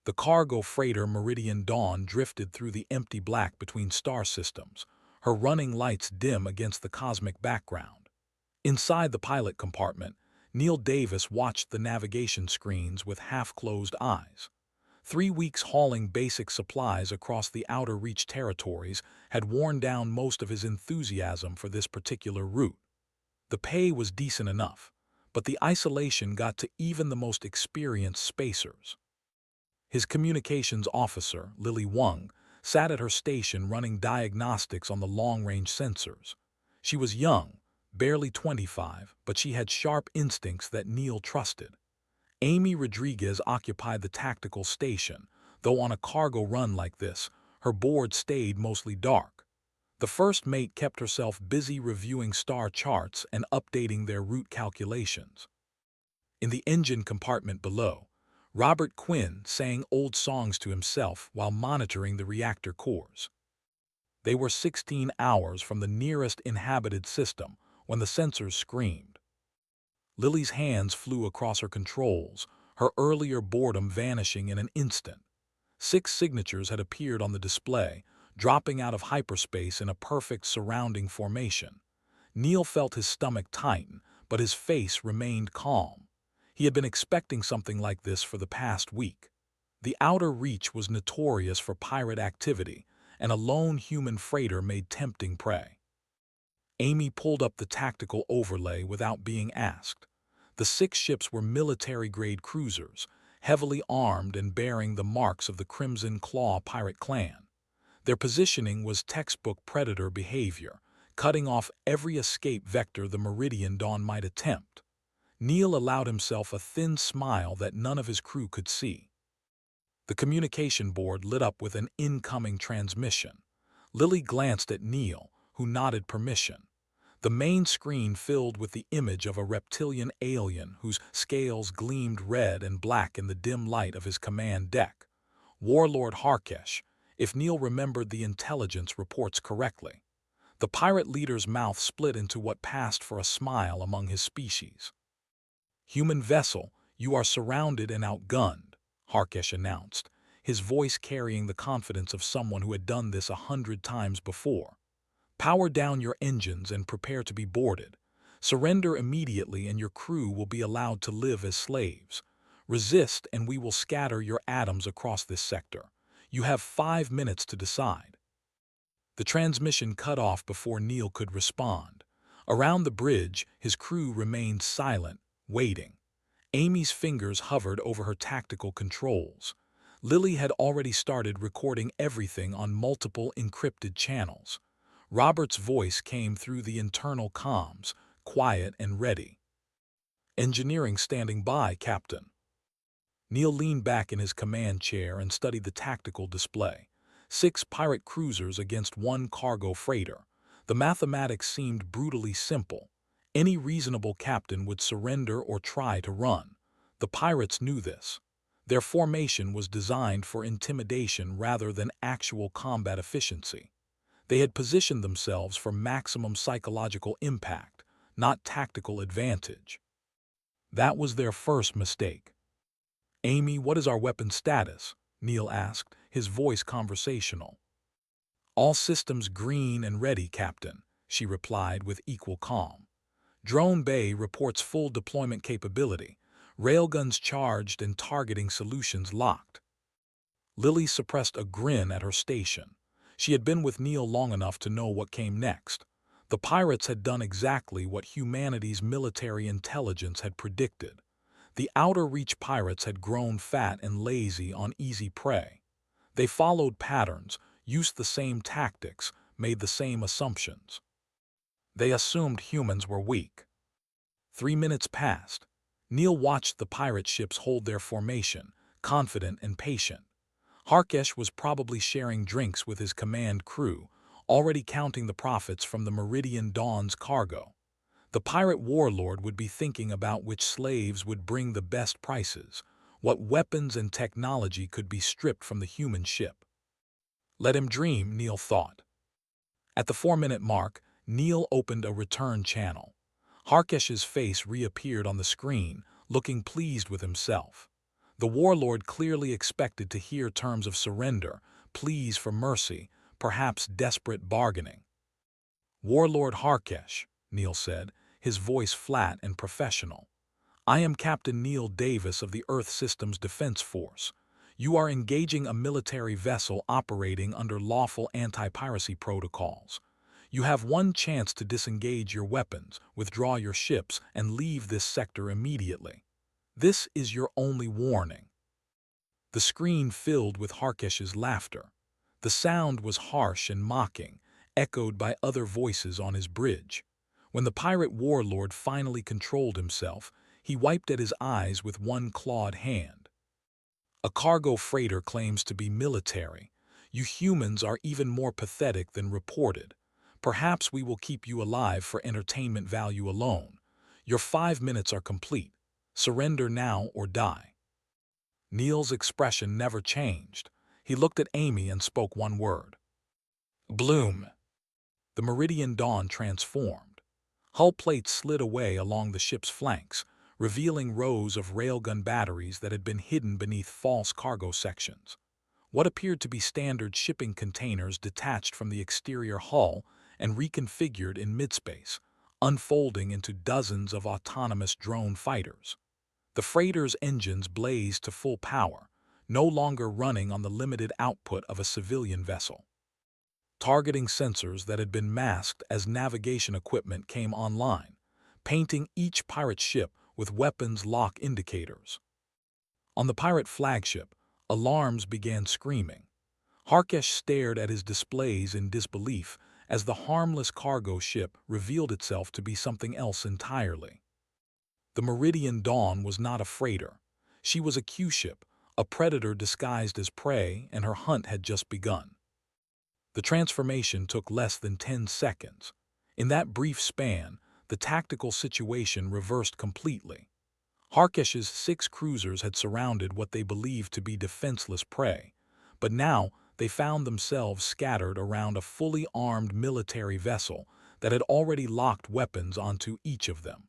The cargo freighter Meridian Dawn drifted through the empty black between star systems, her running lights dim against the cosmic background. Inside the pilot compartment, Neil Davis watched the navigation screens with half-closed eyes. 3 weeks hauling basic supplies across the outer reach territories had worn down most of his enthusiasm for this particular route. The pay was decent enough, but the isolation got to even the most experienced spacers. His communications officer, Lily Wang, sat at her station running diagnostics on the long-range sensors. She was young, barely 25, but she had sharp instincts that Neil trusted. Amy Rodriguez occupied the tactical station, though on a cargo run like this, her board stayed mostly dark. The first mate kept herself busy reviewing star charts and updating their route calculations. In the engine compartment below, Robert Quinn sang old songs to himself while monitoring the reactor cores. They were 16 hours from the nearest inhabited system when the sensors screamed. Lily's hands flew across her controls, her earlier boredom vanishing in an instant. 6 signatures had appeared on the display, dropping out of hyperspace in a perfect surrounding formation. Neil felt his stomach tighten, but his face remained calm. He had been expecting something like this for the past week. The outer reach was notorious for pirate activity, and a lone human freighter made tempting prey. Amy pulled up the tactical overlay without being asked. The 6 ships were military-grade cruisers, heavily armed and bearing the marks of the Crimson Claw pirate clan. Their positioning was textbook predator behavior, cutting off every escape vector the Meridian Dawn might attempt. Neil allowed himself a thin smile that none of his crew could see. The communication board lit up with an incoming transmission. Lily glanced at Neil, who nodded permission. The main screen filled with the image of a reptilian alien whose scales gleamed red and black in the dim light of his command deck. Warlord Harkesh, if Neil remembered the intelligence reports correctly. The pirate leader's mouth split into what passed for a smile among his species. "Human vessel, you are surrounded and outgunned," Harkesh announced, his voice carrying the confidence of someone who had done this 100 times before. "Power down your engines and prepare to be boarded. Surrender immediately and your crew will be allowed to live as slaves. Resist and we will scatter your atoms across this sector. You have 5 minutes to decide." The transmission cut off before Neil could respond. Around the bridge, his crew remained silent, waiting. Amy's fingers hovered over her tactical controls. Lily had already started recording everything on multiple encrypted channels. Robert's voice came through the internal comms, quiet and ready. "Engineering standing by, Captain." Neil leaned back in his command chair and studied the tactical display. 6 pirate cruisers against 1 cargo freighter. The mathematics seemed brutally simple. Any reasonable captain would surrender or try to run. The pirates knew this. Their formation was designed for intimidation rather than actual combat efficiency. They had positioned themselves for maximum psychological impact, not tactical advantage. That was their first mistake. "Amy, what is our weapon status?" Neil asked, his voice conversational. "All systems green and ready, Captain," she replied with equal calm. "Drone Bay reports full deployment capability, railguns charged and targeting solutions locked." Lily suppressed a grin at her station. She had been with Neil long enough to know what came next. The pirates had done exactly what humanity's military intelligence had predicted. The outer reach pirates had grown fat and lazy on easy prey. They followed patterns, used the same tactics, made the same assumptions. They assumed humans were weak. 3 minutes passed. Neil watched the pirate ships hold their formation, confident and patient. Harkesh was probably sharing drinks with his command crew, already counting the profits from the Meridian Dawn's cargo. The pirate warlord would be thinking about which slaves would bring the best prices, what weapons and technology could be stripped from the human ship. Let him dream, Neil thought. At the 4-minute mark, Neil opened a return channel. Harkesh's face reappeared on the screen, looking pleased with himself. The warlord clearly expected to hear terms of surrender, pleas for mercy, perhaps desperate bargaining. "Warlord Harkesh," Neil said, his voice flat and professional. "I am Captain Neil Davis of the Earth Systems Defense Force. You are engaging a military vessel operating under lawful anti-piracy protocols. You have one chance to disengage your weapons, withdraw your ships, and leave this sector immediately. This is your only warning." The screen filled with Harkesh's laughter. The sound was harsh and mocking, echoed by other voices on his bridge. When the pirate warlord finally controlled himself, he wiped at his eyes with one clawed hand. "A cargo freighter claims to be military. You humans are even more pathetic than reported. Perhaps we will keep you alive for entertainment value alone. Your 5 minutes are complete. Surrender now or die." Neil's expression never changed. He looked at Amy and spoke one word. "Bloom." The Meridian Dawn transformed. Hull plates slid away along the ship's flanks, revealing rows of railgun batteries that had been hidden beneath false cargo sections. What appeared to be standard shipping containers detached from the exterior hull and reconfigured in midspace, unfolding into dozens of autonomous drone fighters. The freighter's engines blazed to full power, no longer running on the limited output of a civilian vessel. Targeting sensors that had been masked as navigation equipment came online, painting each pirate ship with weapons lock indicators. On the pirate flagship, alarms began screaming. Harkesh stared at his displays in disbelief as the harmless cargo ship revealed itself to be something else entirely. The Meridian Dawn was not a freighter. She was a Q-ship, a predator disguised as prey, and her hunt had just begun. The transformation took less than 10 seconds. In that brief span, the tactical situation reversed completely. Harkesh's 6 cruisers had surrounded what they believed to be defenseless prey, but now they found themselves scattered around a fully armed military vessel that had already locked weapons onto each of them.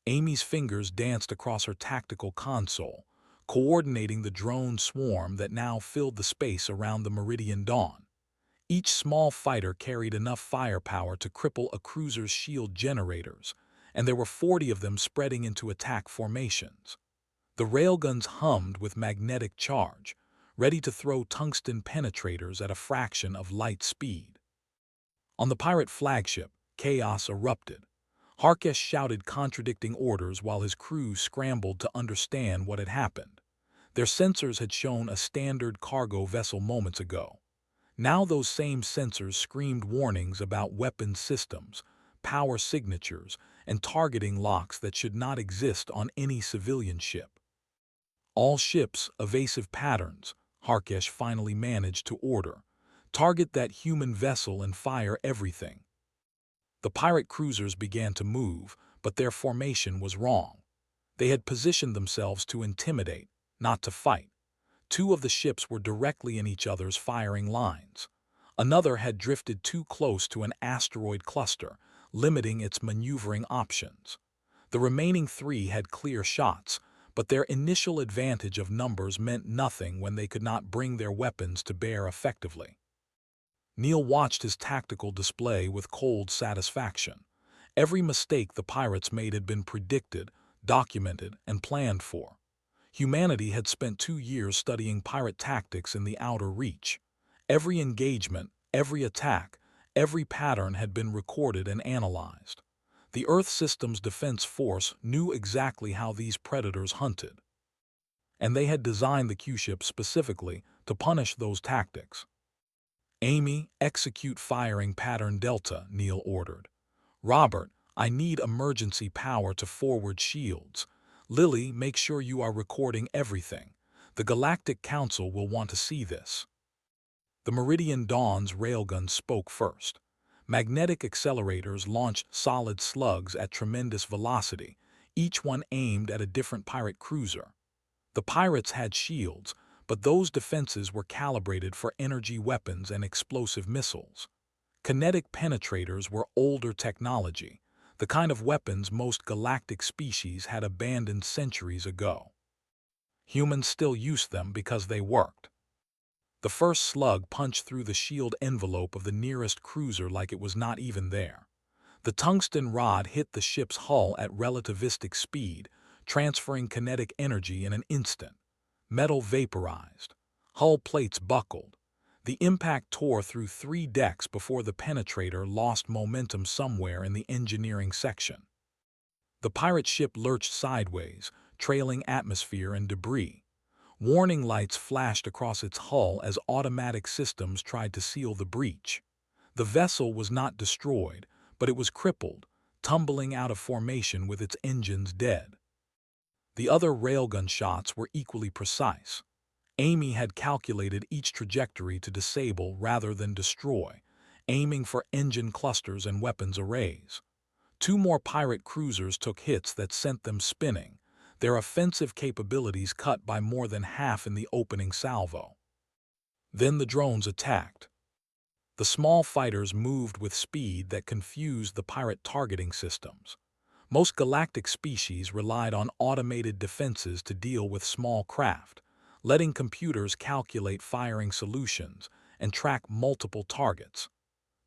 Amy's fingers danced across her tactical console, coordinating the drone swarm that now filled the space around the Meridian Dawn. Each small fighter carried enough firepower to cripple a cruiser's shield generators, and there were 40 of them spreading into attack formations. The railguns hummed with magnetic charge, ready to throw tungsten penetrators at a fraction of light speed. On the pirate flagship, chaos erupted. Harkesh shouted contradicting orders while his crew scrambled to understand what had happened. Their sensors had shown a standard cargo vessel moments ago. Now those same sensors screamed warnings about weapons systems, power signatures, and targeting locks that should not exist on any civilian ship. "All ships, evasive patterns," Harkesh finally managed to order. "Target that human vessel and fire everything." The pirate cruisers began to move, but their formation was wrong. They had positioned themselves to intimidate, not to fight. 2 of the ships were directly in each other's firing lines. Another had drifted too close to an asteroid cluster, limiting its maneuvering options. The remaining 3 had clear shots, but their initial advantage of numbers meant nothing when they could not bring their weapons to bear effectively. Neil watched his tactical display with cold satisfaction. Every mistake the pirates made had been predicted, documented, and planned for. Humanity had spent 2 years studying pirate tactics in the outer reach. Every engagement, every attack, every pattern had been recorded and analyzed. The Earth Systems Defense Force knew exactly how these predators hunted. And they had designed the Q-ship specifically to punish those tactics. "Amy, execute firing pattern Delta," Neil ordered. "Robert, I need emergency power to forward shields. Lily, make sure you are recording everything. The Galactic Council will want to see this." The Meridian Dawn's railgun spoke first. Magnetic accelerators launched solid slugs at tremendous velocity, each one aimed at a different pirate cruiser. The pirates had shields, but those defenses were calibrated for energy weapons and explosive missiles. Kinetic penetrators were older technology, the kind of weapons most galactic species had abandoned centuries ago. Humans still used them because they worked. The first slug punched through the shield envelope of the nearest cruiser like it was not even there. The tungsten rod hit the ship's hull at relativistic speed, transferring kinetic energy in an instant. Metal vaporized. Hull plates buckled. The impact tore through 3 decks before the penetrator lost momentum somewhere in the engineering section. The pirate ship lurched sideways, trailing atmosphere and debris. Warning lights flashed across its hull as automatic systems tried to seal the breach. The vessel was not destroyed, but it was crippled, tumbling out of formation with its engines dead. The other railgun shots were equally precise. Amy had calculated each trajectory to disable rather than destroy, aiming for engine clusters and weapons arrays. 2 more pirate cruisers took hits that sent them spinning, their offensive capabilities cut by more than half in the opening salvo. Then the drones attacked. The small fighters moved with speed that confused the pirate targeting systems. Most galactic species relied on automated defenses to deal with small craft, letting computers calculate firing solutions and track multiple targets.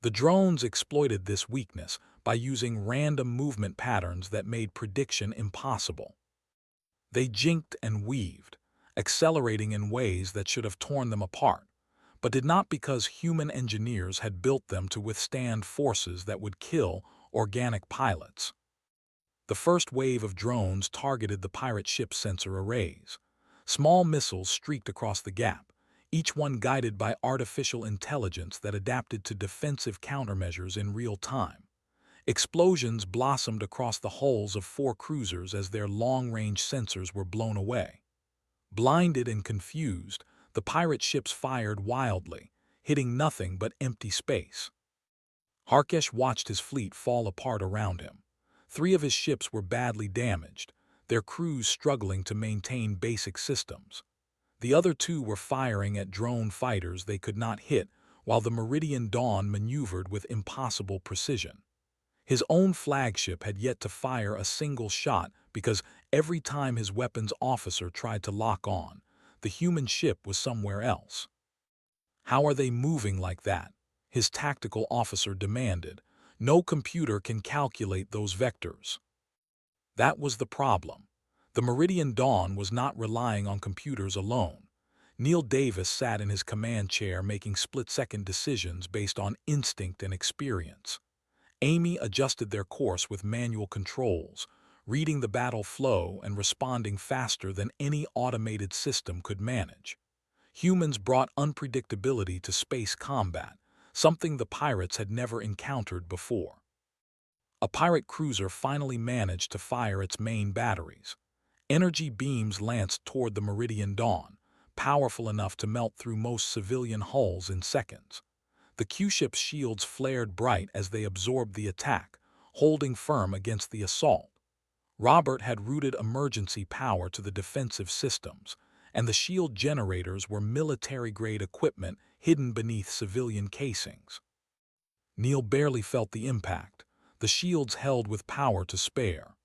The drones exploited this weakness by using random movement patterns that made prediction impossible. They jinked and weaved, accelerating in ways that should have torn them apart, but did not because human engineers had built them to withstand forces that would kill organic pilots. The first wave of drones targeted the pirate ship's sensor arrays. Small missiles streaked across the gap, each one guided by artificial intelligence that adapted to defensive countermeasures in real time. Explosions blossomed across the hulls of 4 cruisers as their long-range sensors were blown away. Blinded and confused, the pirate ships fired wildly, hitting nothing but empty space. Harkesh watched his fleet fall apart around him. 3 of his ships were badly damaged, their crews struggling to maintain basic systems. The other 2 were firing at drone fighters they could not hit, while the Meridian Dawn maneuvered with impossible precision. His own flagship had yet to fire a single shot because every time his weapons officer tried to lock on, the human ship was somewhere else. "How are they moving like that?" his tactical officer demanded. "No computer can calculate those vectors." That was the problem. The Meridian Dawn was not relying on computers alone. Neil Davis sat in his command chair making split-second decisions based on instinct and experience. Amy adjusted their course with manual controls, reading the battle flow and responding faster than any automated system could manage. Humans brought unpredictability to space combat, something the pirates had never encountered before. A pirate cruiser finally managed to fire its main batteries. Energy beams lanced toward the Meridian Dawn, powerful enough to melt through most civilian hulls in seconds. The Q-ship's shields flared bright as they absorbed the attack, holding firm against the assault. Robert had routed emergency power to the defensive systems, and the shield generators were military-grade equipment hidden beneath civilian casings. Neil barely felt the impact. The shields held with power to spare.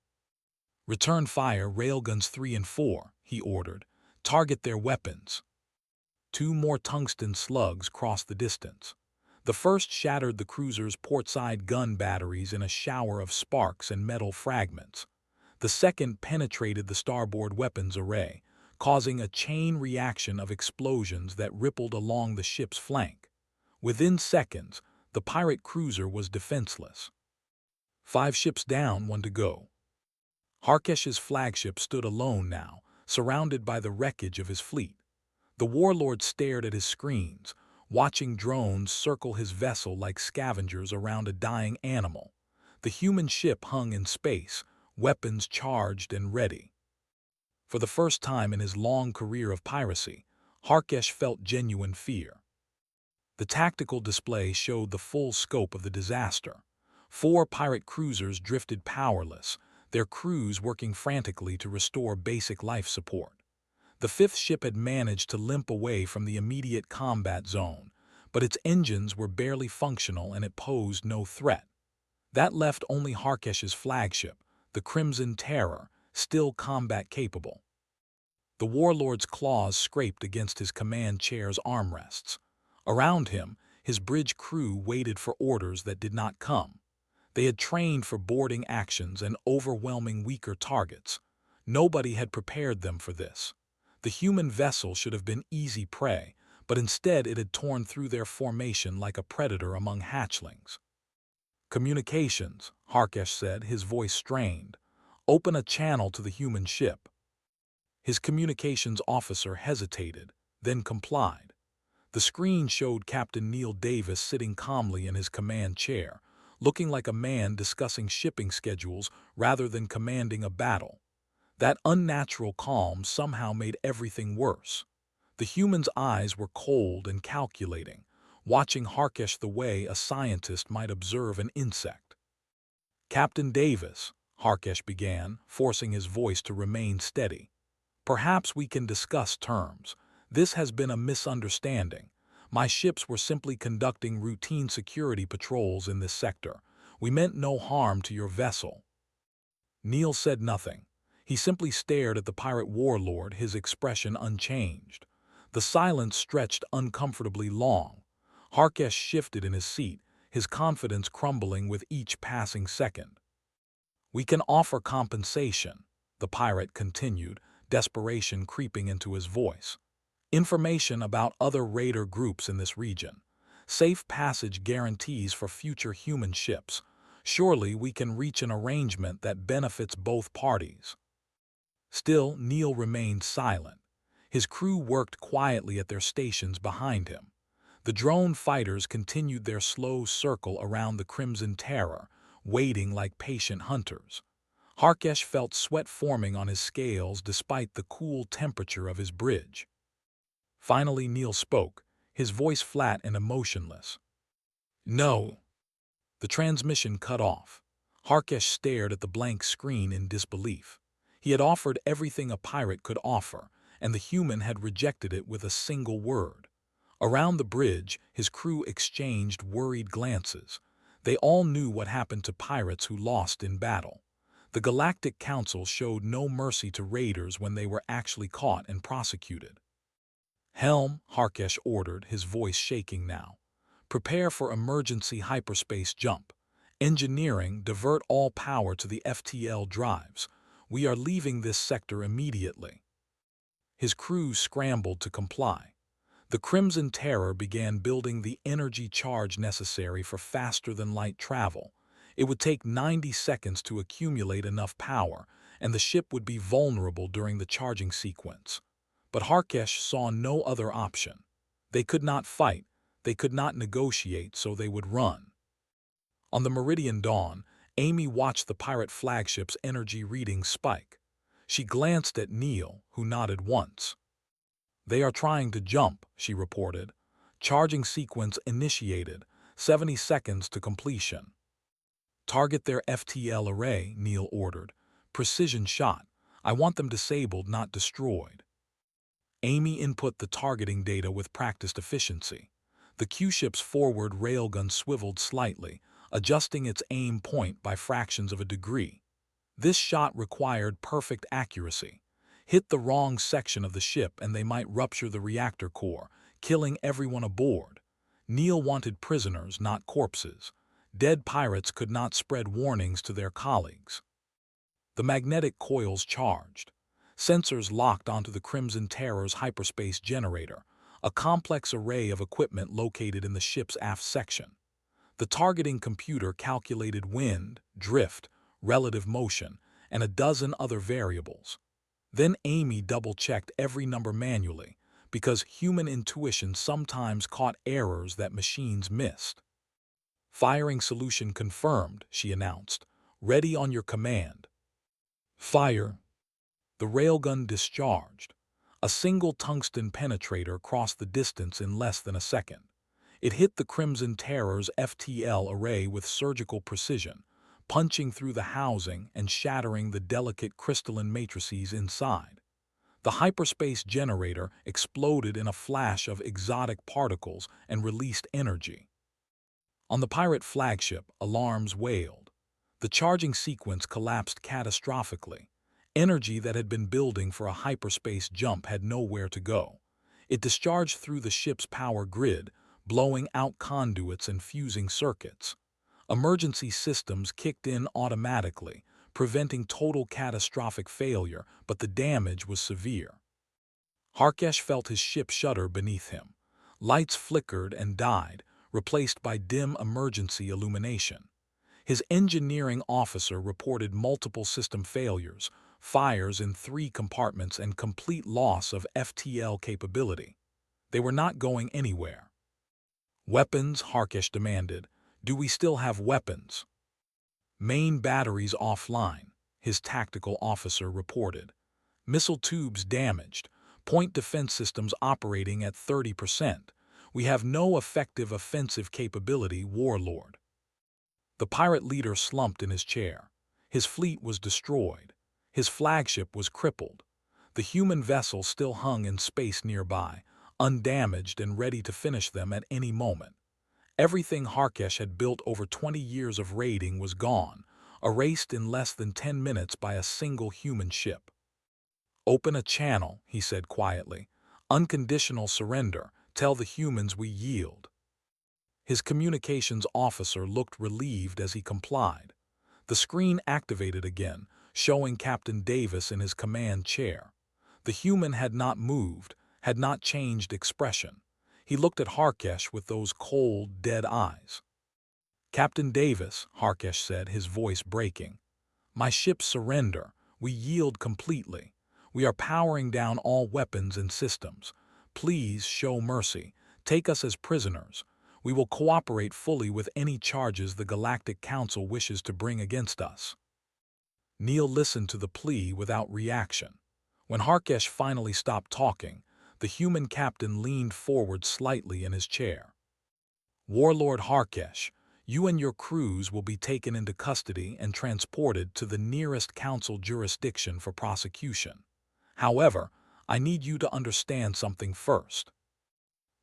"Return fire railguns 3 and 4, he ordered. "Target their weapons." 2 more tungsten slugs crossed the distance. The first shattered the cruiser's portside gun batteries in a shower of sparks and metal fragments. The second penetrated the starboard weapons array, causing a chain reaction of explosions that rippled along the ship's flank. Within seconds, the pirate cruiser was defenseless. 5 ships down, 1 to go. Harkesh's flagship stood alone now, surrounded by the wreckage of his fleet. The warlord stared at his screens, watching drones circle his vessel like scavengers around a dying animal. The human ship hung in space, weapons charged and ready. For the first time in his long career of piracy, Harkesh felt genuine fear. The tactical display showed the full scope of the disaster. 4 pirate cruisers drifted powerless, their crews working frantically to restore basic life support. The 5th ship had managed to limp away from the immediate combat zone, but its engines were barely functional and it posed no threat. That left only Harkesh's flagship, the Crimson Terror, still combat capable. The warlord's claws scraped against his command chair's armrests. Around him, his bridge crew waited for orders that did not come. They had trained for boarding actions and overwhelming weaker targets. Nobody had prepared them for this. The human vessel should have been easy prey, but instead it had torn through their formation like a predator among hatchlings. "Communications," Harkesh said, his voice strained. "Open a channel to the human ship." His communications officer hesitated, then complied. The screen showed Captain Neil Davis sitting calmly in his command chair, looking like a man discussing shipping schedules rather than commanding a battle. That unnatural calm somehow made everything worse. The human's eyes were cold and calculating, watching Harkesh the way a scientist might observe an insect. "Captain Davis," Harkesh began, forcing his voice to remain steady. "Perhaps we can discuss terms. This has been a misunderstanding. My ships were simply conducting routine security patrols in this sector. We meant no harm to your vessel." Neil said nothing. He simply stared at the pirate warlord, his expression unchanged. The silence stretched uncomfortably long. Harkesh shifted in his seat, his confidence crumbling with each passing second. "We can offer compensation," the pirate continued, desperation creeping into his voice. "Information about other raider groups in this region. Safe passage guarantees for future human ships. Surely we can reach an arrangement that benefits both parties." Still, Neil remained silent. His crew worked quietly at their stations behind him. The drone fighters continued their slow circle around the Crimson Terror, waiting like patient hunters. Harkesh felt sweat forming on his scales despite the cool temperature of his bridge. Finally Neil spoke, his voice flat and emotionless. "No." The transmission cut off. Harkesh stared at the blank screen in disbelief. He had offered everything a pirate could offer, and the human had rejected it with a single word. Around the bridge, his crew exchanged worried glances. They all knew what happened to pirates who lost in battle. The Galactic Council showed no mercy to raiders when they were actually caught and prosecuted. "Helm," Harkesh ordered, his voice shaking now. "Prepare for emergency hyperspace jump. Engineering, divert all power to the FTL drives. We are leaving this sector immediately." His crew scrambled to comply. The Crimson Terror began building the energy charge necessary for faster-than-light travel. It would take 90 seconds to accumulate enough power, and the ship would be vulnerable during the charging sequence. But Harkesh saw no other option. They could not fight, they could not negotiate, so they would run. On the Meridian Dawn, Amy watched the pirate flagship's energy readings spike. She glanced at Neil, who nodded once. "They are trying to jump," she reported. "Charging sequence initiated, 70 seconds to completion." "Target their FTL array," Neil ordered. "Precision shot. I want them disabled, not destroyed." Amy input the targeting data with practiced efficiency. The Q-ship's forward railgun swiveled slightly, adjusting its aim point by fractions of a degree. This shot required perfect accuracy. Hit the wrong section of the ship and they might rupture the reactor core, killing everyone aboard. Neil wanted prisoners, not corpses. Dead pirates could not spread warnings to their colleagues. The magnetic coils charged. Sensors locked onto the Crimson Terror's hyperspace generator, a complex array of equipment located in the ship's aft section. The targeting computer calculated wind, drift, relative motion, and a dozen other variables. Then Amy double-checked every number manually, because human intuition sometimes caught errors that machines missed. "Firing solution confirmed," she announced. "Ready on your command." "Fire." The railgun discharged. A single tungsten penetrator crossed the distance in less than a second. It hit the Crimson Terror's FTL array with surgical precision, punching through the housing and shattering the delicate crystalline matrices inside. The hyperspace generator exploded in a flash of exotic particles and released energy. On the pirate flagship, alarms wailed. The charging sequence collapsed catastrophically. Energy that had been building for a hyperspace jump had nowhere to go. It discharged through the ship's power grid, blowing out conduits and fusing circuits. Emergency systems kicked in automatically, preventing total catastrophic failure, but the damage was severe. Harkesh felt his ship shudder beneath him. Lights flickered and died, replaced by dim emergency illumination. His engineering officer reported multiple system failures, fires in 3 compartments, and complete loss of FTL capability. They were not going anywhere. "Weapons?" Harkesh demanded. "Do we still have weapons?" "Main batteries offline," his tactical officer reported. "Missile tubes damaged. Point defense systems operating at 30%. We have no effective offensive capability, Warlord." The pirate leader slumped in his chair. His fleet was destroyed. His flagship was crippled. The human vessel still hung in space nearby, undamaged and ready to finish them at any moment. Everything Harkesh had built over 20 years of raiding was gone, erased in less than 10 minutes by a single human ship. "Open a channel," he said quietly. "Unconditional surrender. Tell the humans we yield." His communications officer looked relieved as he complied. The screen activated again, showing Captain Davis in his command chair. The human had not moved, had not changed expression. He looked at Harkesh with those cold, dead eyes. "Captain Davis," Harkesh said, his voice breaking. "My ships surrender. We yield completely. We are powering down all weapons and systems. Please show mercy. Take us as prisoners. We will cooperate fully with any charges the Galactic Council wishes to bring against us." Neil listened to the plea without reaction. When Harkesh finally stopped talking, the human captain leaned forward slightly in his chair. "Warlord Harkesh, you and your crews will be taken into custody and transported to the nearest council jurisdiction for prosecution. However, I need you to understand something first."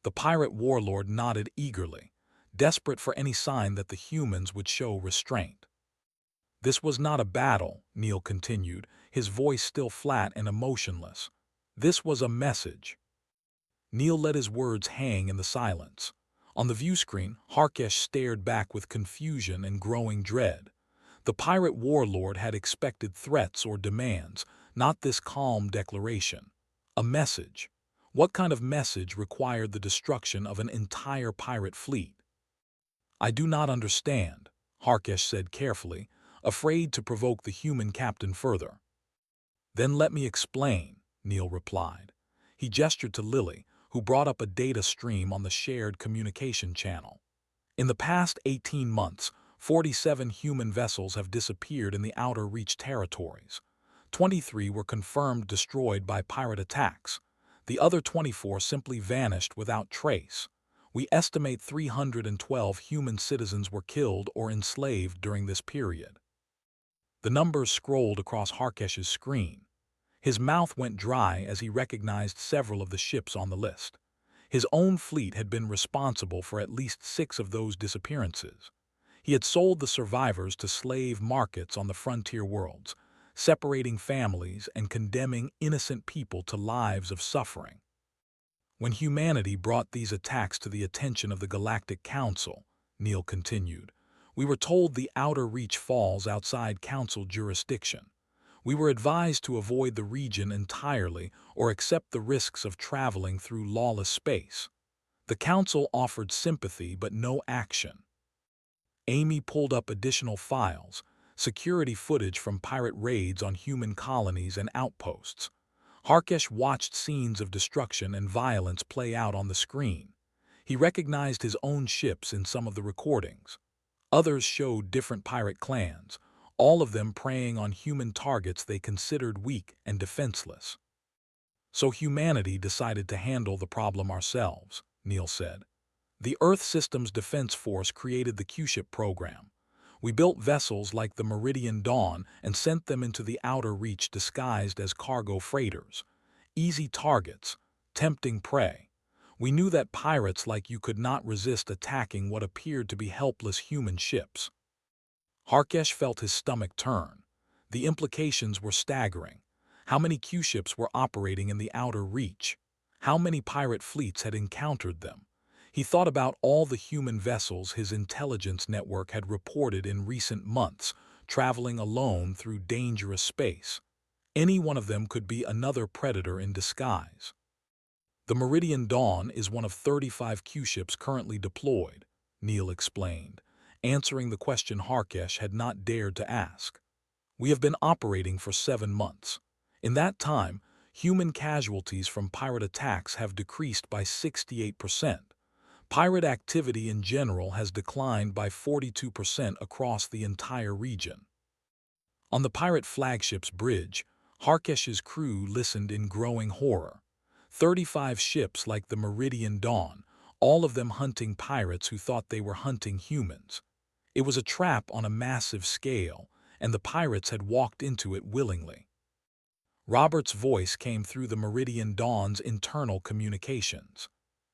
The pirate warlord nodded eagerly, desperate for any sign that the humans would show restraint. "This was not a battle," Neil continued, his voice still flat and emotionless. "This was a message." Neil let his words hang in the silence. On the view screen, Harkesh stared back with confusion and growing dread. The pirate warlord had expected threats or demands, not this calm declaration. A message. What kind of message required the destruction of an entire pirate fleet? "I do not understand," Harkesh said carefully, afraid to provoke the human captain further. "Then let me explain," Neil replied. He gestured to Lily, who brought up a data stream on the shared communication channel. "In the past 18 months, 47 human vessels have disappeared in the Outer Reach territories. 23 were confirmed destroyed by pirate attacks. The other 24 simply vanished without trace. We estimate 312 human citizens were killed or enslaved during this period." The numbers scrolled across Harkesh's screen. His mouth went dry as he recognized several of the ships on the list. His own fleet had been responsible for at least 6 of those disappearances. He had sold the survivors to slave markets on the frontier worlds, separating families and condemning innocent people to lives of suffering. When humanity brought these attacks to the attention of the Galactic Council, Neil continued, we were told the Outer Reach falls outside Council jurisdiction. We were advised to avoid the region entirely or accept the risks of traveling through lawless space. The Council offered sympathy but no action. Amy pulled up additional files, security footage from pirate raids on human colonies and outposts. Harkesh watched scenes of destruction and violence play out on the screen. He recognized his own ships in some of the recordings. Others showed different pirate clans, all of them preying on human targets they considered weak and defenseless. "So humanity decided to handle the problem ourselves," Neil said. "The Earth Systems Defense Force created the Q-ship program. We built vessels like the Meridian Dawn and sent them into the Outer Reach disguised as cargo freighters. Easy targets, tempting prey. We knew that pirates like you could not resist attacking what appeared to be helpless human ships." Harkesh felt his stomach turn. The implications were staggering. How many Q-ships were operating in the outer reach? How many pirate fleets had encountered them? He thought about all the human vessels his intelligence network had reported in recent months, traveling alone through dangerous space. Any one of them could be another predator in disguise. The Meridian Dawn is one of 35 Q-ships currently deployed, Neil explained, answering the question Harkesh had not dared to ask. We have been operating for 7 months. In that time, human casualties from pirate attacks have decreased by 68%. Pirate activity in general has declined by 42% across the entire region. On the pirate flagship's bridge, Harkesh's crew listened in growing horror. 35 ships like the Meridian Dawn, all of them hunting pirates who thought they were hunting humans. It was a trap on a massive scale, and the pirates had walked into it willingly. Robert's voice came through the Meridian Dawn's internal communications.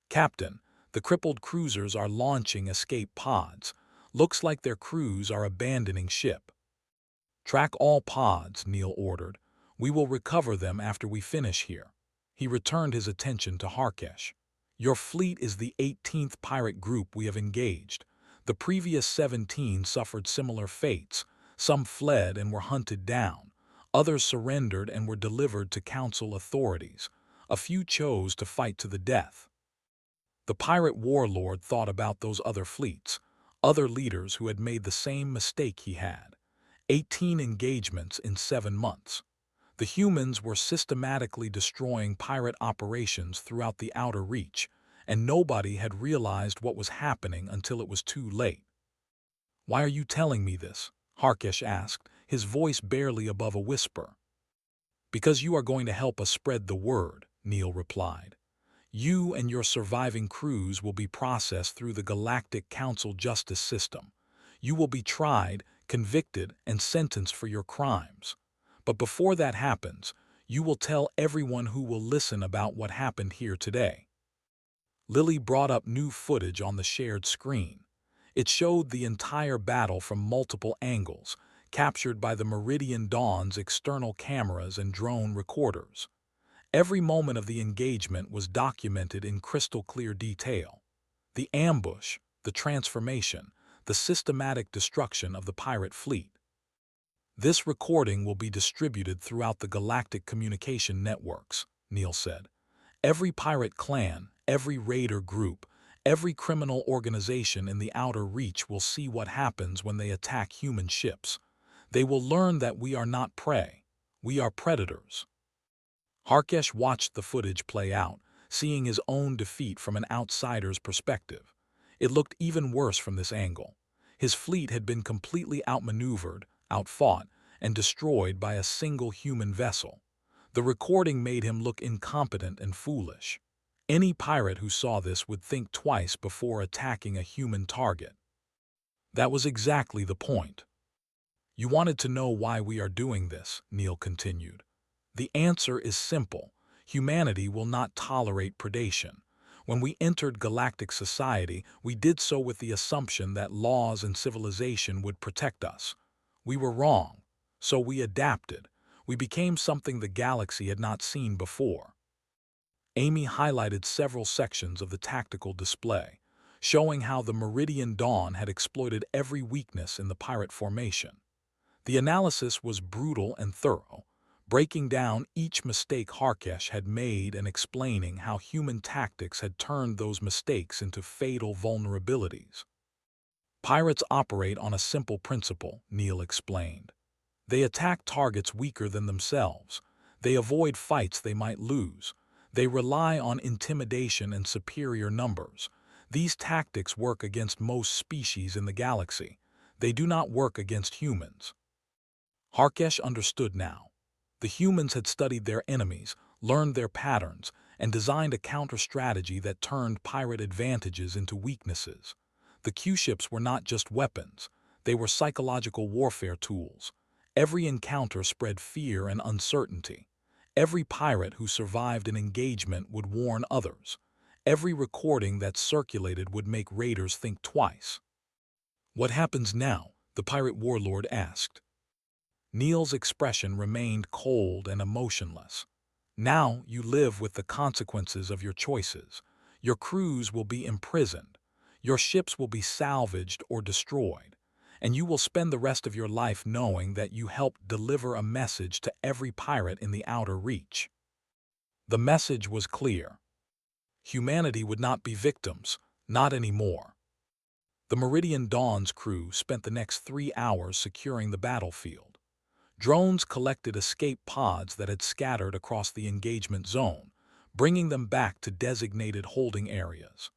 "Captain, the crippled cruisers are launching escape pods. Looks like their crews are abandoning ship." "Track all pods," Neil ordered. "We will recover them after we finish here." He returned his attention to Harkesh. "Your fleet is the 18th pirate group we have engaged. The previous 17 suffered similar fates. Some fled and were hunted down. Others surrendered and were delivered to council authorities. A few chose to fight to the death." The pirate warlord thought about those other fleets, other leaders who had made the same mistake he had. 18 engagements in 7 months. The humans were systematically destroying pirate operations throughout the outer reach, and nobody had realized what was happening until it was too late. "Why are you telling me this?" Harkesh asked, his voice barely above a whisper. "Because you are going to help us spread the word," Neil replied. "You and your surviving crews will be processed through the Galactic Council justice system. You will be tried, convicted, and sentenced for your crimes. But before that happens, you will tell everyone who will listen about what happened here today." Lily brought up new footage on the shared screen. It showed the entire battle from multiple angles, captured by the Meridian Dawn's external cameras and drone recorders. Every moment of the engagement was documented in crystal-clear detail. The ambush, the transformation, the systematic destruction of the pirate fleet. "This recording will be distributed throughout the galactic communication networks," Neil said. "Every pirate clan, every raider group, every criminal organization in the outer reach will see what happens when they attack human ships. They will learn that we are not prey. We are predators." Harkesh watched the footage play out, seeing his own defeat from an outsider's perspective. It looked even worse from this angle. His fleet had been completely outmaneuvered, outfought, and destroyed by a single human vessel. The recording made him look incompetent and foolish. Any pirate who saw this would think twice before attacking a human target. That was exactly the point. "You wanted to know why we are doing this," Neil continued. "The answer is simple. Humanity will not tolerate predation. When we entered galactic society, we did so with the assumption that laws and civilization would protect us. We were wrong. So we adapted. We became something the galaxy had not seen before." Amy highlighted several sections of the tactical display, showing how the Meridian Dawn had exploited every weakness in the pirate formation. The analysis was brutal and thorough, breaking down each mistake Harkesh had made and explaining how human tactics had turned those mistakes into fatal vulnerabilities. "Pirates operate on a simple principle," Neil explained. "They attack targets weaker than themselves. They avoid fights they might lose. They rely on intimidation and superior numbers. These tactics work against most species in the galaxy. They do not work against humans." Harkesh understood now. The humans had studied their enemies, learned their patterns, and designed a counter-strategy that turned pirate advantages into weaknesses. The Q-ships were not just weapons. They were psychological warfare tools. Every encounter spread fear and uncertainty. Every pirate who survived an engagement would warn others. Every recording that circulated would make raiders think twice. "What happens now?" the pirate warlord asked. Neil's expression remained cold and emotionless. Now you live with the consequences of your choices. Your crews will be imprisoned. Your ships will be salvaged or destroyed. And you will spend the rest of your life knowing that you helped deliver a message to every pirate in the outer reach. The message was clear. Humanity would not be victims, not anymore. The Meridian Dawn's crew spent the next 3 hours securing the battlefield. Drones collected escape pods that had scattered across the engagement zone, bringing them back to designated holding areas.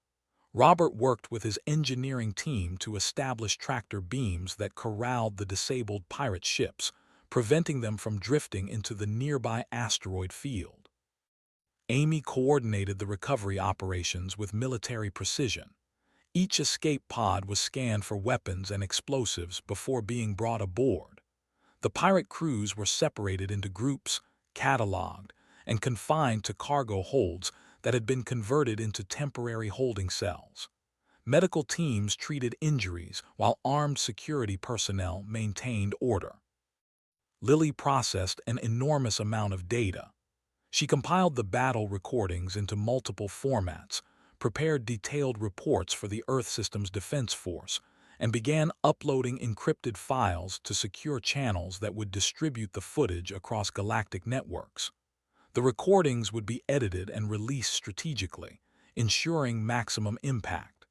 Robert worked with his engineering team to establish tractor beams that corralled the disabled pirate ships, preventing them from drifting into the nearby asteroid field. Amy coordinated the recovery operations with military precision. Each escape pod was scanned for weapons and explosives before being brought aboard. The pirate crews were separated into groups, cataloged, and confined to cargo holds that had been converted into temporary holding cells. Medical teams treated injuries while armed security personnel maintained order. Lily processed an enormous amount of data. She compiled the battle recordings into multiple formats, prepared detailed reports for the Earth System's Defense Force, and began uploading encrypted files to secure channels that would distribute the footage across galactic networks. The recordings would be edited and released strategically, ensuring maximum impact.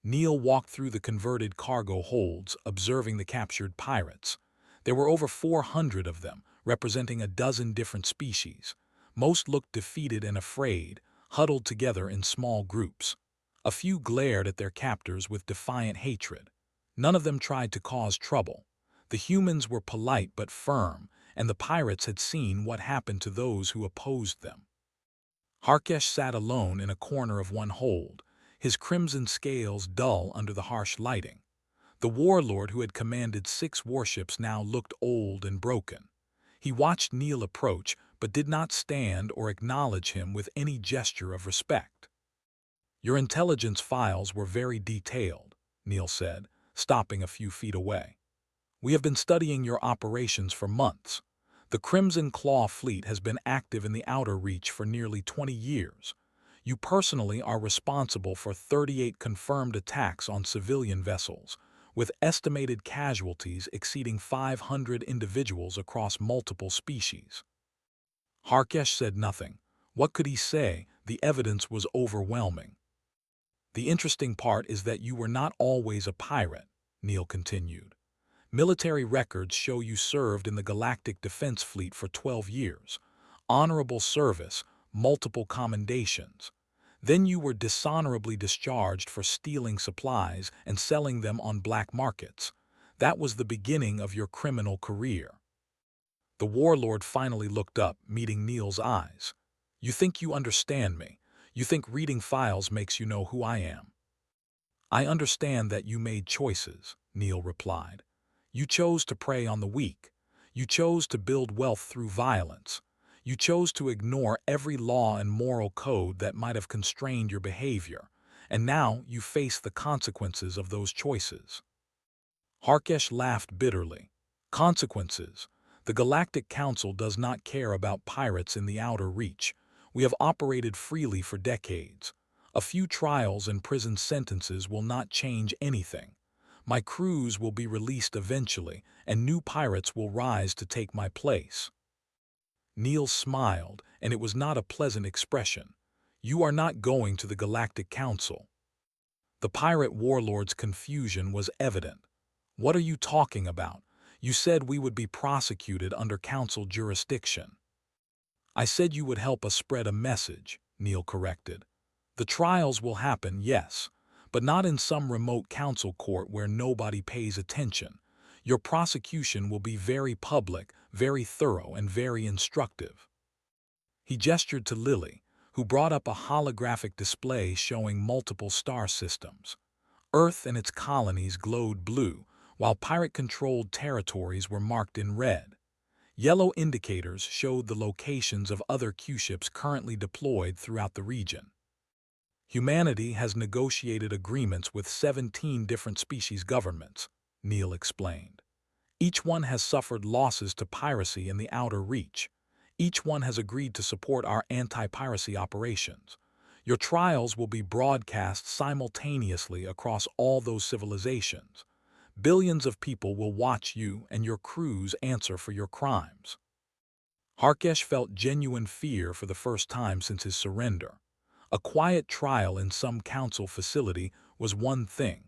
Neil walked through the converted cargo holds, observing the captured pirates. There were over 400 of them, representing a dozen different species. Most looked defeated and afraid, huddled together in small groups. A few glared at their captors with defiant hatred. None of them tried to cause trouble. The humans were polite but firm, and the pirates had seen what happened to those who opposed them. Harkesh sat alone in a corner of one hold, his crimson scales dull under the harsh lighting. The warlord who had commanded 6 warships now looked old and broken. He watched Neil approach, but did not stand or acknowledge him with any gesture of respect. "Your intelligence files were very detailed," Neil said, stopping a few feet away. "We have been studying your operations for months. The Crimson Claw fleet has been active in the outer reach for nearly 20 years. You personally are responsible for 38 confirmed attacks on civilian vessels, with estimated casualties exceeding 500 individuals across multiple species." Harkesh said nothing. What could he say? The evidence was overwhelming. "The interesting part is that you were not always a pirate," Neil continued. "Military records show you served in the Galactic Defense Fleet for 12 years. Honorable service, multiple commendations. Then you were dishonorably discharged for stealing supplies and selling them on black markets. That was the beginning of your criminal career." The warlord finally looked up, meeting Neil's eyes. "You think you understand me. You think reading files makes you know who I am." "I understand that you made choices," Neil replied. "You chose to prey on the weak. You chose to build wealth through violence. You chose to ignore every law and moral code that might have constrained your behavior, and now you face the consequences of those choices." Harkesh laughed bitterly. "Consequences? The Galactic Council does not care about pirates in the outer reach. We have operated freely for decades. A few trials and prison sentences will not change anything. My crews will be released eventually, and new pirates will rise to take my place." Neil smiled, and it was not a pleasant expression. "You are not going to the Galactic Council." The pirate warlord's confusion was evident. "What are you talking about? You said we would be prosecuted under council jurisdiction." "I said you would help us spread a message," Neil corrected. "The trials will happen, yes, but not in some remote council court where nobody pays attention. Your prosecution will be very public, very thorough, and very instructive." He gestured to Lily, who brought up a holographic display showing multiple star systems. Earth and its colonies glowed blue, while pirate-controlled territories were marked in red. Yellow indicators showed the locations of other Q-ships currently deployed throughout the region. "Humanity has negotiated agreements with 17 different species governments," Neil explained. Each one has suffered losses to piracy in the outer reach. Each one has agreed to support our anti-piracy operations. Your trials will be broadcast simultaneously across all those civilizations. Billions of people will watch you and your crews answer for your crimes. Harkesh felt genuine fear for the first time since his surrender. A quiet trial in some council facility was one thing.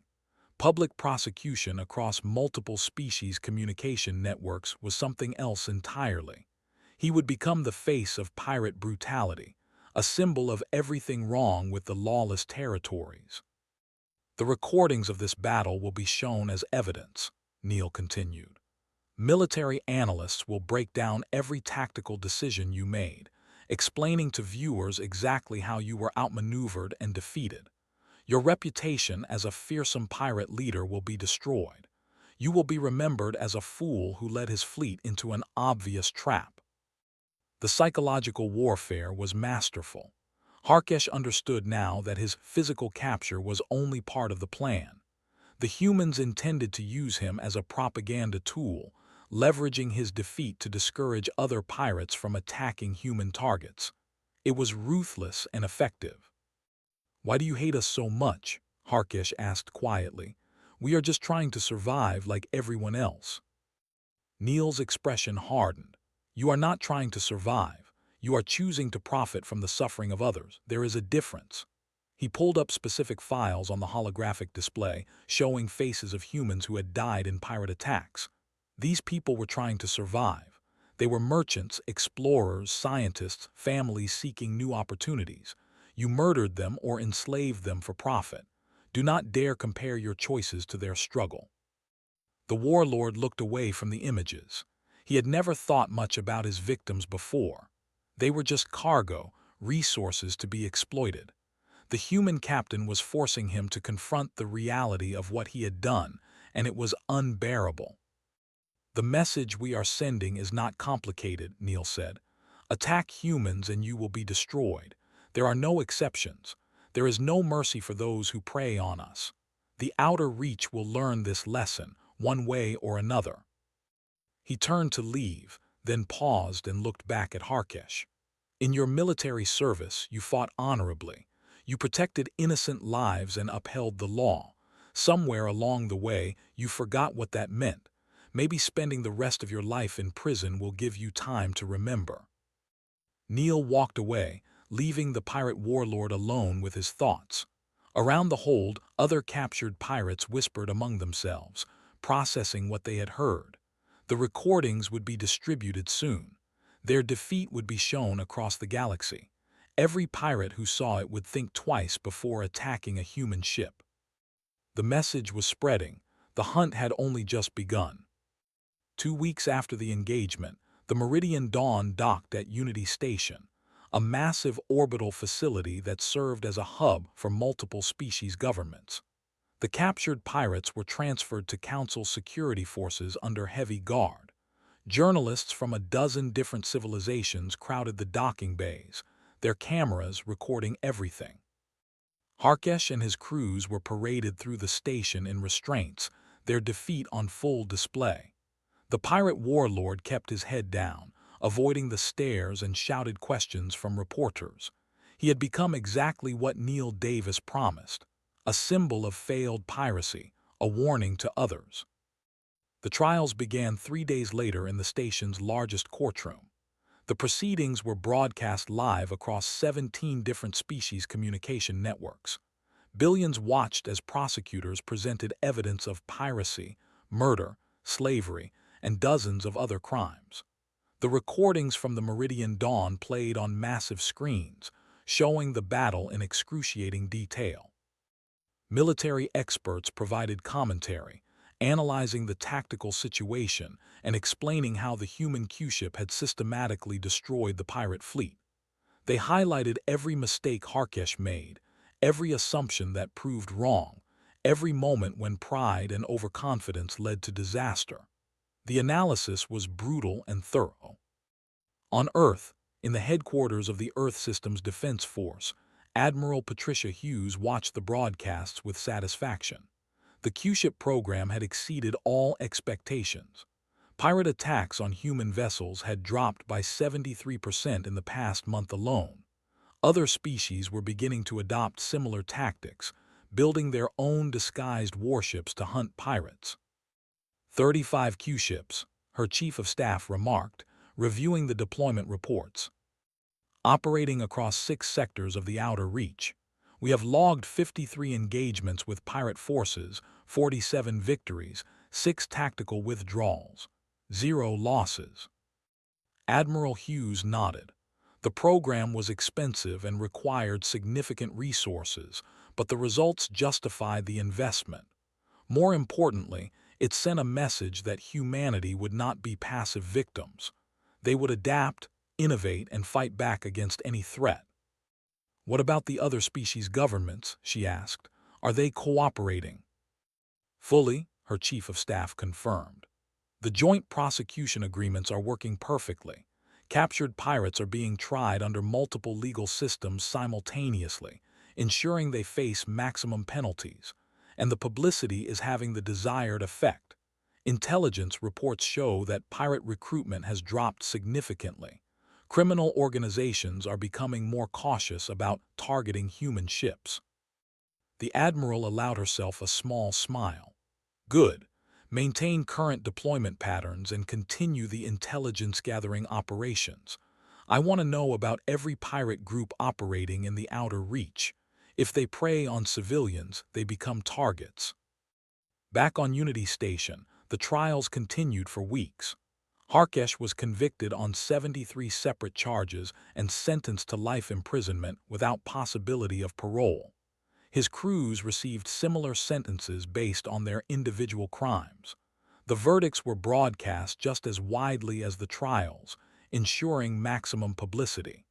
Public prosecution across multiple species communication networks was something else entirely. He would become the face of pirate brutality, a symbol of everything wrong with the lawless territories. The recordings of this battle will be shown as evidence, Neil continued. Military analysts will break down every tactical decision you made, explaining to viewers exactly how you were outmaneuvered and defeated. Your reputation as a fearsome pirate leader will be destroyed. You will be remembered as a fool who led his fleet into an obvious trap. The psychological warfare was masterful. Harkesh understood now that his physical capture was only part of the plan. The humans intended to use him as a propaganda tool, leveraging his defeat to discourage other pirates from attacking human targets. It was ruthless and effective. "Why do you hate us so much?" Harkesh asked quietly. "We are just trying to survive like everyone else." Neil's expression hardened. "You are not trying to survive. You are choosing to profit from the suffering of others. There is a difference." He pulled up specific files on the holographic display, showing faces of humans who had died in pirate attacks. These people were trying to survive. They were merchants, explorers, scientists, families seeking new opportunities. You murdered them or enslaved them for profit. Do not dare compare your choices to their struggle. The warlord looked away from the images. He had never thought much about his victims before. They were just cargo, resources to be exploited. The human captain was forcing him to confront the reality of what he had done, and it was unbearable. "The message we are sending is not complicated," Neil said. "Attack humans and you will be destroyed. There are no exceptions. There is no mercy for those who prey on us. The outer reach will learn this lesson, one way or another." He turned to leave, then paused and looked back at Harkesh. "In your military service, you fought honorably. You protected innocent lives and upheld the law. Somewhere along the way, you forgot what that meant. Maybe spending the rest of your life in prison will give you time to remember." Neil walked away, leaving the pirate warlord alone with his thoughts. Around the hold, other captured pirates whispered among themselves, processing what they had heard. The recordings would be distributed soon. Their defeat would be shown across the galaxy. Every pirate who saw it would think twice before attacking a human ship. The message was spreading. The hunt had only just begun. 2 weeks after the engagement, the Meridian Dawn docked at Unity Station, a massive orbital facility that served as a hub for multiple species governments. The captured pirates were transferred to Council security forces under heavy guard. Journalists from a dozen different civilizations crowded the docking bays, their cameras recording everything. Harkesh and his crews were paraded through the station in restraints, their defeat on full display. The pirate warlord kept his head down, avoiding the stares and shouted questions from reporters. He had become exactly what Neil Davis promised, a symbol of failed piracy, a warning to others. The trials began 3 days later in the station's largest courtroom. The proceedings were broadcast live across 17 different species communication networks. Billions watched as prosecutors presented evidence of piracy, murder, slavery, and dozens of other crimes. The recordings from the Meridian Dawn played on massive screens, showing the battle in excruciating detail. Military experts provided commentary, analyzing the tactical situation and explaining how the human Q-ship had systematically destroyed the pirate fleet. They highlighted every mistake Harkesh made, every assumption that proved wrong, every moment when pride and overconfidence led to disaster. The analysis was brutal and thorough. On Earth, in the headquarters of the Earth Systems Defense Force, Admiral Patricia Hughes watched the broadcasts with satisfaction. The Q-ship program had exceeded all expectations. Pirate attacks on human vessels had dropped by 73% in the past month alone. Other species were beginning to adopt similar tactics, building their own disguised warships to hunt pirates. 35 Q-ships, her chief of staff remarked, reviewing the deployment reports. Operating across 6 sectors of the Outer Reach, we have logged 53 engagements with pirate forces, 47 victories, 6 tactical withdrawals, 0 losses. Admiral Hughes nodded. The program was expensive and required significant resources, but the results justified the investment. More importantly, it sent a message that humanity would not be passive victims. They would adapt, innovate, and fight back against any threat. What about the other species' governments? She asked. Are they cooperating? Fully, her chief of staff confirmed. The joint prosecution agreements are working perfectly. Captured pirates are being tried under multiple legal systems simultaneously, ensuring they face maximum penalties. And the publicity is having the desired effect. Intelligence reports show that pirate recruitment has dropped significantly. Criminal organizations are becoming more cautious about targeting human ships. The Admiral allowed herself a small smile. Good. Maintain current deployment patterns and continue the intelligence-gathering operations. I want to know about every pirate group operating in the Outer Reach. If they prey on civilians, they become targets. Back on Unity Station, the trials continued for weeks. Harkesh was convicted on 73 separate charges and sentenced to life imprisonment without possibility of parole. His crews received similar sentences based on their individual crimes. The verdicts were broadcast just as widely as the trials, ensuring maximum publicity.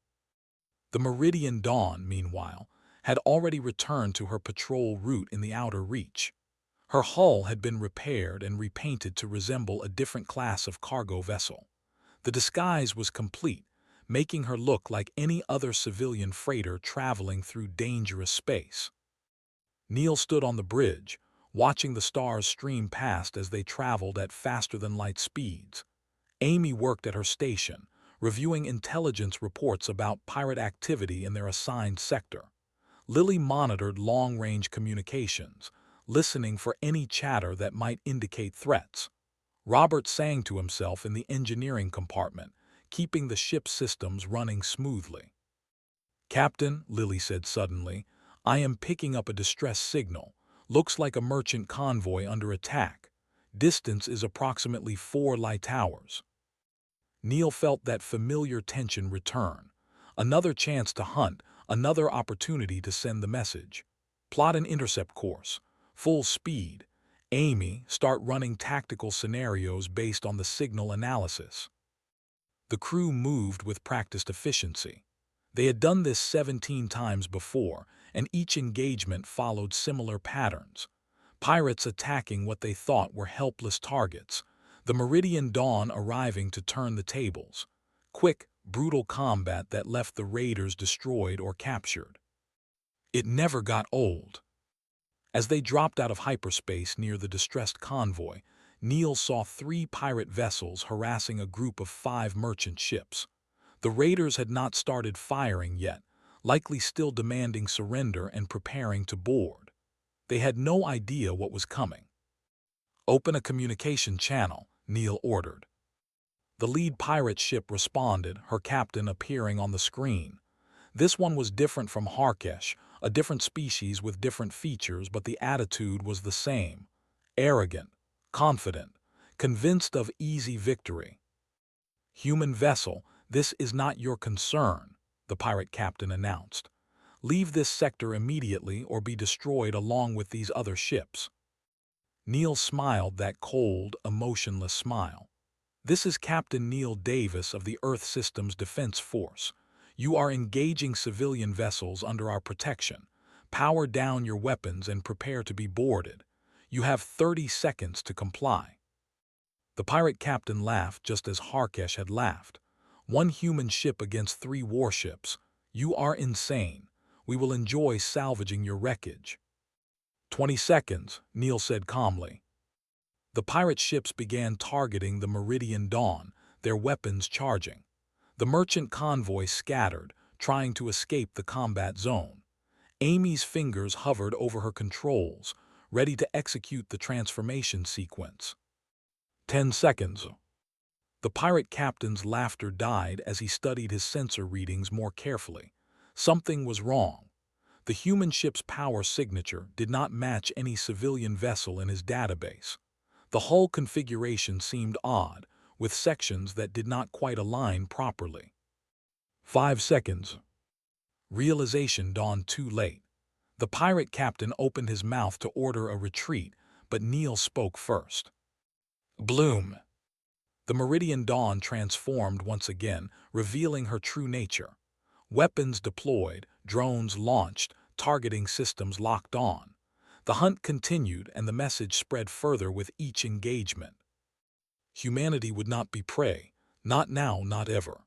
The Meridian Dawn, meanwhile, had already returned to her patrol route in the Outer Reach. Her hull had been repaired and repainted to resemble a different class of cargo vessel. The disguise was complete, making her look like any other civilian freighter traveling through dangerous space. Neil stood on the bridge, watching the stars stream past as they traveled at faster-than-light speeds. Amy worked at her station, reviewing intelligence reports about pirate activity in their assigned sector. Lily monitored long-range communications, listening for any chatter that might indicate threats. Robert sang to himself in the engineering compartment, keeping the ship's systems running smoothly. "Captain," Lily said suddenly, "I am picking up a distress signal. Looks like a merchant convoy under attack. Distance is approximately 4 light hours." Neil felt that familiar tension return. Another chance to hunt, another opportunity to send the message. Plot an intercept course. Full speed. Amy, start running tactical scenarios based on the signal analysis. The crew moved with practiced efficiency. They had done this 17 times before, and each engagement followed similar patterns. Pirates attacking what they thought were helpless targets. The Meridian Dawn arriving to turn the tables. Quick, brutal combat that left the raiders destroyed or captured. It never got old. As they dropped out of hyperspace near the distressed convoy, Neil saw 3 pirate vessels harassing a group of 5 merchant ships. The raiders had not started firing yet, likely still demanding surrender and preparing to board. They had no idea what was coming. "Open a communication channel," Neil ordered. The lead pirate ship responded, her captain appearing on the screen. This one was different from Harkesh, a different species with different features, but the attitude was the same. Arrogant, confident, convinced of easy victory. "Human vessel, this is not your concern," the pirate captain announced. "Leave this sector immediately or be destroyed along with these other ships." Neil smiled that cold, emotionless smile. "This is Captain Neil Davis of the Earth Systems Defense Force. You are engaging civilian vessels under our protection. Power down your weapons and prepare to be boarded. You have 30 seconds to comply." The pirate captain laughed just as Harkesh had laughed. "1 human ship against 3 warships. You are insane. We will enjoy salvaging your wreckage." 20 seconds, Neil said calmly. The pirate ships began targeting the Meridian Dawn, their weapons charging. The merchant convoy scattered, trying to escape the combat zone. Amy's fingers hovered over her controls, ready to execute the transformation sequence. 10 seconds. The pirate captain's laughter died as he studied his sensor readings more carefully. Something was wrong. The human ship's power signature did not match any civilian vessel in his database. The hull configuration seemed odd, with sections that did not quite align properly. 5 seconds. Realization dawned too late. The pirate captain opened his mouth to order a retreat, but Neil spoke first. Bloom. The Meridian Dawn transformed once again, revealing her true nature. Weapons deployed, drones launched, targeting systems locked on. The hunt continued and the message spread further with each engagement. Humanity would not be prey, not now, not ever.